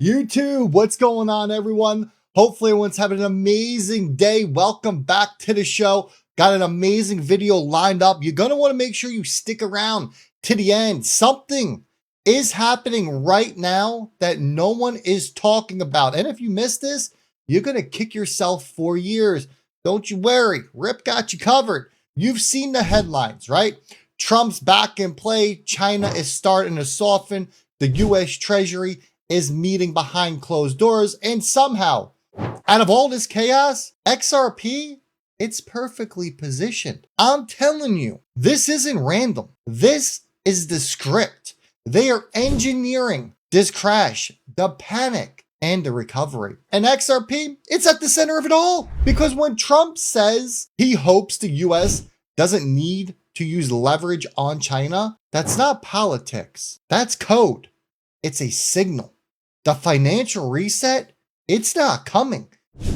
YouTube, what's going on, everyone? Hopefully everyone's having an amazing day. Welcome back to the show. Got an amazing video lined up. You're going to want to make sure you stick around to the end. Something is happening right now that no one is talking about. And if you miss this, you're going to kick yourself for years. Don't you worry. Rip got you covered. You've seen the headlines, right? Trump's back in play. China is starting to soften. The U.S. Treasury is meeting behind closed doors, and somehow, out of all this chaos, XRP, it's perfectly positioned. I'm telling you, this isn't random. This is the script. They are engineering this crash, the panic, and the recovery. And XRP, it's at the center of it all. Because when Trump says he hopes the US doesn't need to use leverage on China, that's not politics. That's code. It's a signal. The financial reset, it's not coming.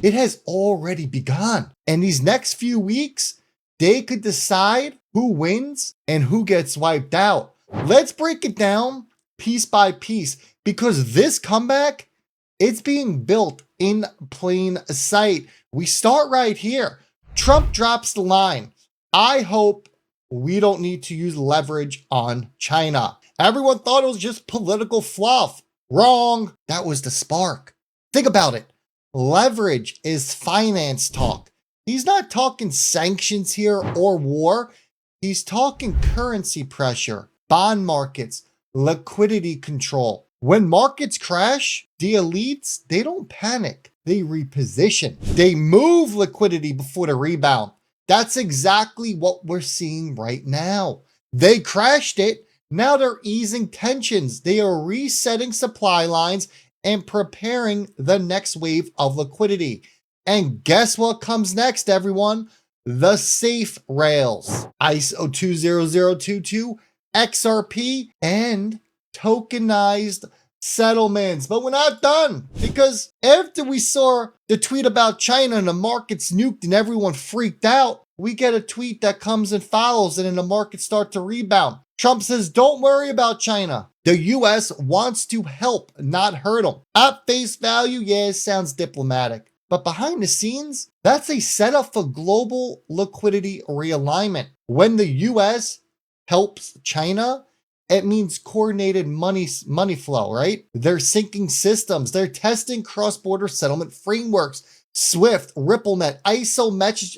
It has already begun. And these next few weeks, they could decide who wins and who gets wiped out. Let's break it down piece by piece, because this comeback, it's being built in plain sight. We start right here. Trump drops the line. I hope we don't need to use leverage on China. Everyone thought it was just political fluff. Wrong. That was the spark. Think about it. Leverage is finance talk. He's not talking sanctions here or war. He's talking currency pressure, bond markets, liquidity control. When markets crash, the elites, they don't panic. They reposition. They move liquidity before the rebound. That's exactly what we're seeing right now. They crashed it. Now they're easing tensions. They are resetting supply lines and preparing the next wave of liquidity. And guess what comes next, everyone? The safe rails. ISO 20022, XRP, and tokenized settlements. But we're not done, because after we saw the tweet about China and the markets nuked and everyone freaked out, we get a tweet that comes and follows, and then the markets start to rebound. Trump says, don't worry about China. The US wants to help, not hurt them. At face value, yeah, it sounds diplomatic. But behind the scenes, that's a setup for global liquidity realignment. When the US helps China, it means coordinated money flow, right? They're syncing systems. They're testing cross-border settlement frameworks. Swift, RippleNet, ISO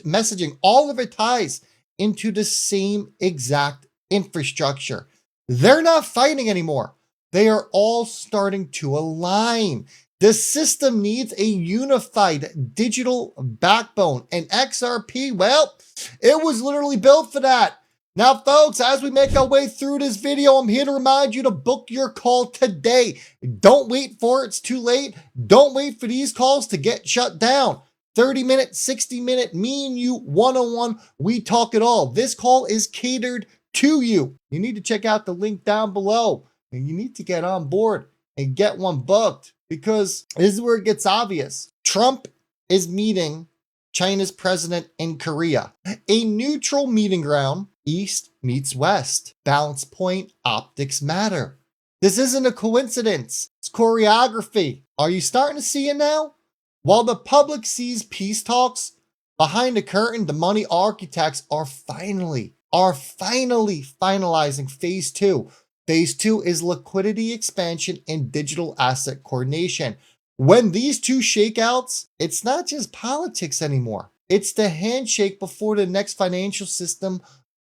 messaging, all of it ties into the same exact infrastructure. They're not fighting anymore. They are all starting to align. The system needs a unified digital backbone, and XRP, well, it was literally built for that. Now, folks, as we make our way through this video, I'm here to remind you to book your call today. Don't wait for it. It's too late. Don't wait for these calls to get shut down. 30-minute, 60-minute, me and you, one-on-one, we talk it all. This call is catered to you. You need to check out the link down below, and you need to get on board and get one booked, because this is where it gets obvious. Trump is meeting China's president in Korea, a neutral meeting ground. East meets West. Balance point, optics matter. This isn't a coincidence. It's choreography. Are you starting to see it now? While the public sees peace talks, behind the curtain, the money architects are finally finalizing phase two. Phase two is liquidity expansion and digital asset coordination. When these two shakeouts, it's not just politics anymore. It's the handshake before the next financial system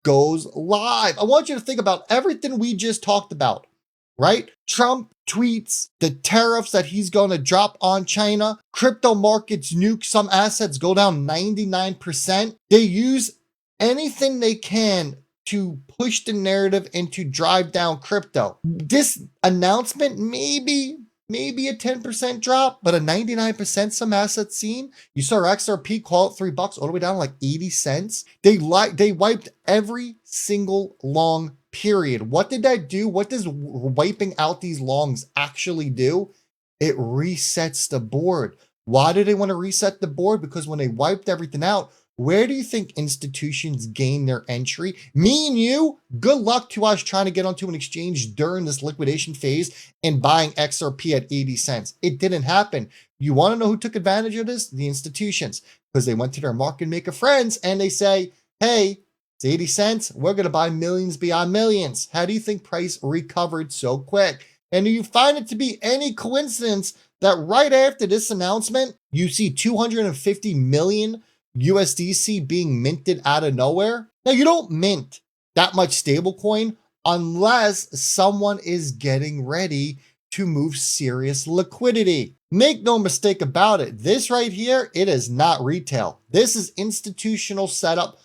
goes live. I want you to think about everything we just talked about, right? Trump tweets the tariffs that he's going to drop on China. Crypto markets nuke. Some assets go down 99%. They use anything they can to push the narrative and to drive down crypto. This announcement, maybe a 10% drop, but a 99% some assets seen. You saw XRP call it $3 all the way down to like 80 cents. They wiped every single long period. What did that do? What does wiping out these longs actually do? It resets the board. Why do they want to reset the board? Because when they wiped everything out, Where do you think institutions gain their entry? Me and you, good luck to us trying to get onto an exchange during this liquidation phase and buying XRP at 80 cents. It didn't happen. You want to know who took advantage of this? The institutions, because they went to their market maker friends and they say, hey, it's 80 cents. We're going to buy millions beyond millions. How do you think price recovered so quick? And do you find it to be any coincidence that right after this announcement, you see 250 million USDC being minted out of nowhere? Now, you don't mint that much stablecoin unless someone is getting ready to move serious liquidity. Make no mistake about it. This right here, it is not retail. This is institutional setup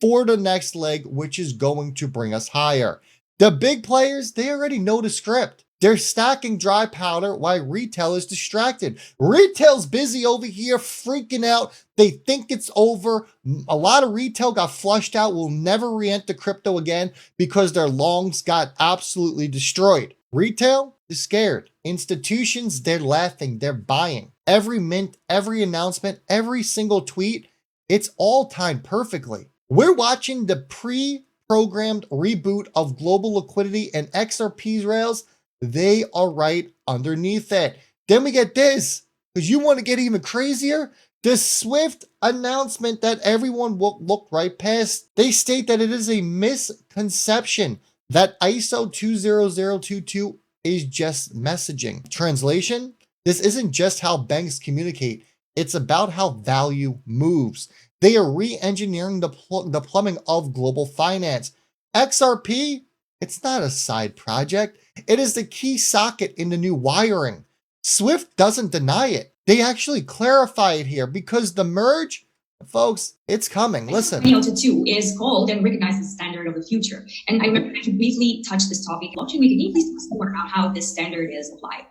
for the next leg, which is going to bring us higher. The big players, they already know the script. They're stacking dry powder while retail is distracted. Retail's busy over here freaking out. They think it's over. A lot of retail got flushed out, will never re-enter crypto again because their longs got absolutely destroyed. Retail is scared. Institutions, they're laughing, they're buying. Every mint, every announcement, every single tweet, it's all timed perfectly. We're watching the pre-programmed reboot of global liquidity, and XRP's rails, they are right underneath it. Then we get this, because you want to get even crazier, the Swift announcement that everyone looked right past. They state that it is a misconception that ISO 20022 is just messaging. Translation, this isn't just how banks communicate. It's about how value moves. They are re-engineering the plumbing of global finance. XRP, it's not a side project. It is the key socket in the new wiring. Swift doesn't deny it. They actually clarify it here because the merge, folks, it's coming. Listen. 2002 is called and recognized as the standard of the future. And I remember to briefly touch this topic. Can you please tell us more about how this standard is applied?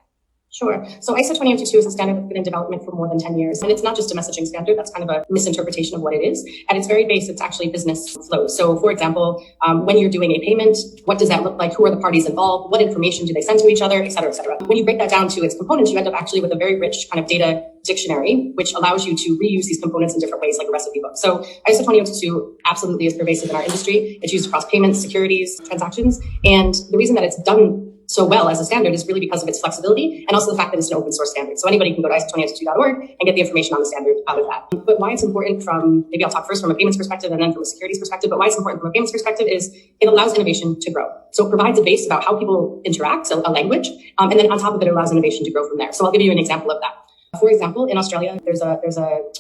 Sure. So ISO 20022 is a standard that's been in development for more than 10 years. And it's not just a messaging standard. That's kind of a misinterpretation of what it is. At its very base, it's actually business flows. So for example, when you're doing a payment, what does that look like? Who are the parties involved? What information do they send to each other, et cetera, et cetera. When you break that down to its components, you end up actually with a very rich kind of data dictionary, which allows you to reuse these components in different ways, like a recipe book. So ISO 20022 absolutely is pervasive in our industry. It's used across payments, securities, transactions. And the reason that it's done so well as a standard is really because of its flexibility and also the fact that it's an open source standard. So anybody can go to ISO20022.org and get the information on the standard out of that. But why it's important from, maybe I'll talk first from a payments perspective and then from a securities perspective, but why it's important from a payments perspective is it allows innovation to grow. So it provides a base about how people interact, so a language, and then on top of it, it allows innovation to grow from there. So I'll give you an example of that. For example, in Australia, there's a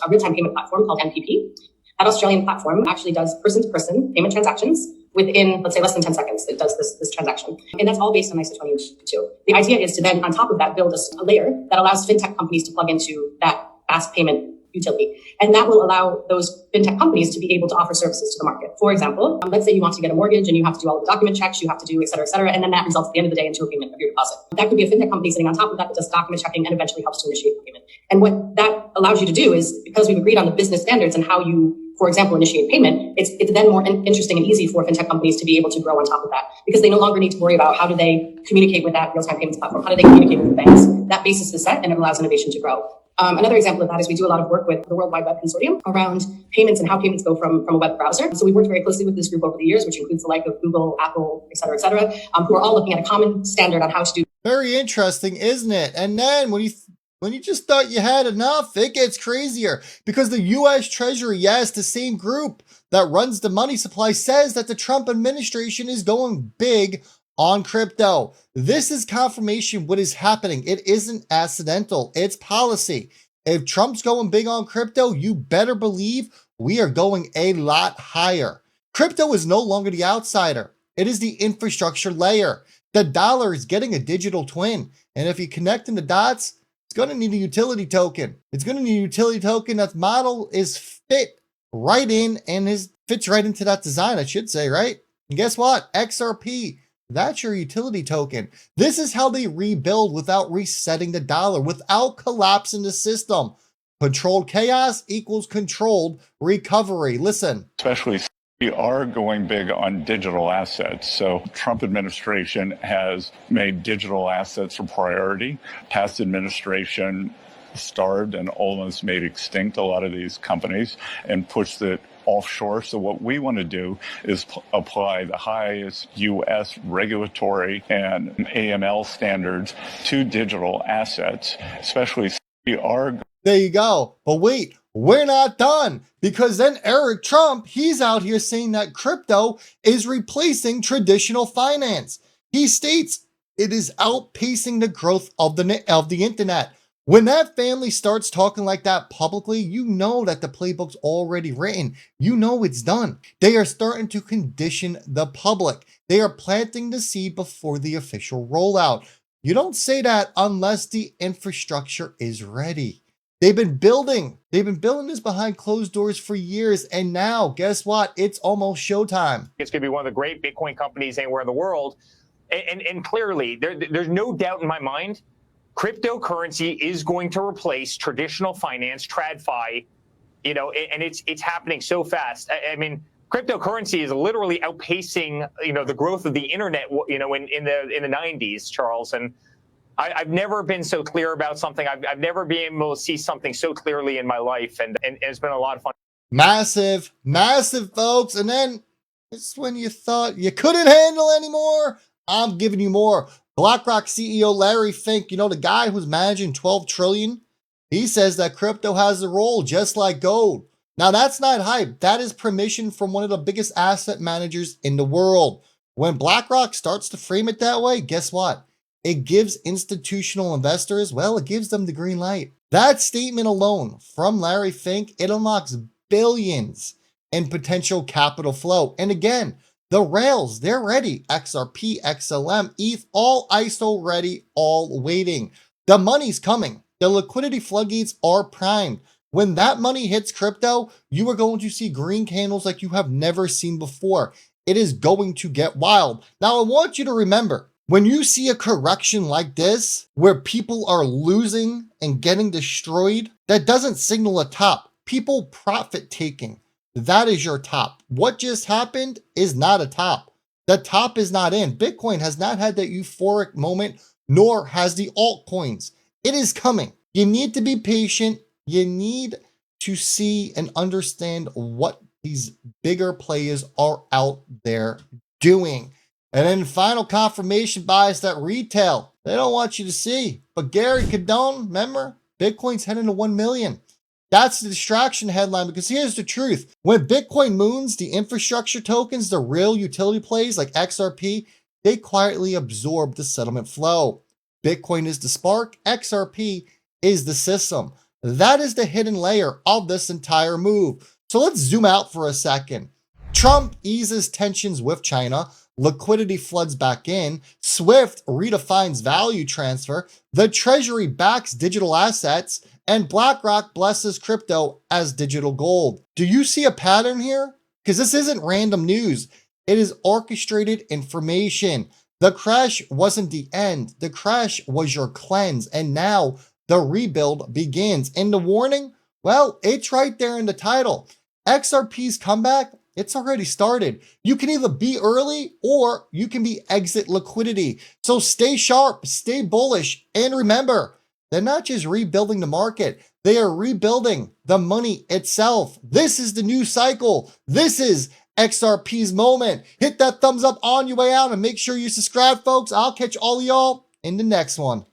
real-time payment platform called NPP. That Australian platform actually does person-to-person payment transactions within, let's say, less than 10 seconds. It does this transaction. And that's all based on ISO 20022. The idea is to then, on top of that, build a layer that allows fintech companies to plug into that fast payment utility. And that will allow those fintech companies to be able to offer services to the market. For example, let's say you want to get a mortgage and you have to do all the document checks, you have to do et cetera, and then that results at the end of the day into a payment of your deposit. That could be a fintech company sitting on top of that that does document checking and eventually helps to initiate the payment. And what that allows you to do is, because we've agreed on the business standards and how you, for example, initiate payment, it's then more interesting and easy for fintech companies to be able to grow on top of that, because they no longer need to worry about how do they communicate with that real-time payments platform, how do they communicate with the banks. That basis is set and it allows innovation to grow. Another example of that is we do a lot of work with the World Wide Web Consortium around payments and how payments go from a web browser. So we worked very closely with this group over the years, which includes the like of Google, Apple, et cetera, who are all looking at a common standard on how to do. Very interesting, isn't it? And then when you just thought you had enough, it gets crazier because the U.S. Treasury, yes, the same group that runs the money supply, says that the Trump administration is going big on crypto. This is confirmation what is happening. It isn't accidental. It's policy. If Trump's going big on crypto, you better believe we are going a lot higher. Crypto is no longer the outsider. It is the infrastructure layer. The dollar is getting a digital twin. And if you connect in the dots, it's going to need a utility token. It's going to need a utility token that model is fit right in and fits right into that design, I should say, right? And guess what? XRP, that's your utility token. This is how they rebuild without resetting the dollar, without collapsing the system. Controlled chaos equals controlled recovery. Listen. Especially we are going big on digital assets. So Trump administration has made digital assets a priority. Past administration starved and almost made extinct a lot of these companies and pushed it offshore. So what we want to do is apply the highest U.S. regulatory and AML standards to digital assets, especially our. There you go. But wait, we're not done, because then Eric Trump, he's out here saying that crypto is replacing traditional finance. He states it is outpacing the growth of the internet. When that family starts talking like that publicly, you know that the playbook's already written. You know it's done. They are starting to condition the public. They are planting the seed before the official rollout. You don't say that unless the infrastructure is ready. They've been building this behind closed doors for years. And now, guess what? It's almost showtime. It's going to be one of the great Bitcoin companies anywhere in the world. And clearly, there's no doubt in my mind, cryptocurrency is going to replace traditional finance, TradFi, and it's happening so fast. I mean, cryptocurrency is literally outpacing, the growth of the internet, in the 90s, Charles. And I've never been so clear about something. I've never been able to see something so clearly in my life, and it's been a lot of fun. Massive, folks. And then it's when you thought you couldn't handle anymore. I'm giving you more. BlackRock CEO Larry Fink, the guy who's managing 12 trillion, he says that crypto has a role just like gold. Now, that's not hype. That is permission from one of the biggest asset managers in the world. When BlackRock starts to frame it that way, guess what? It gives institutional investors, it gives them the green light. That statement alone from Larry Fink, it unlocks billions in potential capital flow. And again, the rails, they're ready. XRP, XLM, ETH, all ISO ready, all waiting. The money's coming. The liquidity floodgates are primed. When that money hits crypto, you are going to see green candles like you have never seen before. It is going to get wild. Now, I want you to remember, when you see a correction like this, where people are losing and getting destroyed, that doesn't signal a top. People profit taking. That is your top. What just happened is not a top. The top is not in. Bitcoin has not had that euphoric moment, nor has the altcoins. It is coming. You need to be patient. You need to see and understand what these bigger players are out there doing. And then final confirmation bias that retail, they don't want you to see. But Gary Cadone, remember, Bitcoin's heading to 1 million. That's the distraction headline, because here's the truth. When Bitcoin moons, the infrastructure tokens, the real utility plays like XRP, they quietly absorb the settlement flow. Bitcoin is the spark, XRP is the system. That is the hidden layer of this entire move. So let's zoom out for a second. Trump eases tensions with China. Liquidity floods back in. SWIFT redefines value transfer. The Treasury backs digital assets. And BlackRock blesses crypto as digital gold. Do you see a pattern here? Because this isn't random news. It is orchestrated information. The crash wasn't the end. The crash was your cleanse. And now the rebuild begins. And the warning? Well, it's right there in the title. XRP's comeback, it's already started. You can either be early or you can be exit liquidity. So stay sharp, stay bullish, and remember, they're not just rebuilding the market. They are rebuilding the money itself. This is the new cycle. This is XRP's moment. Hit that thumbs up on your way out and make sure you subscribe, folks. I'll catch all of y'all in the next one.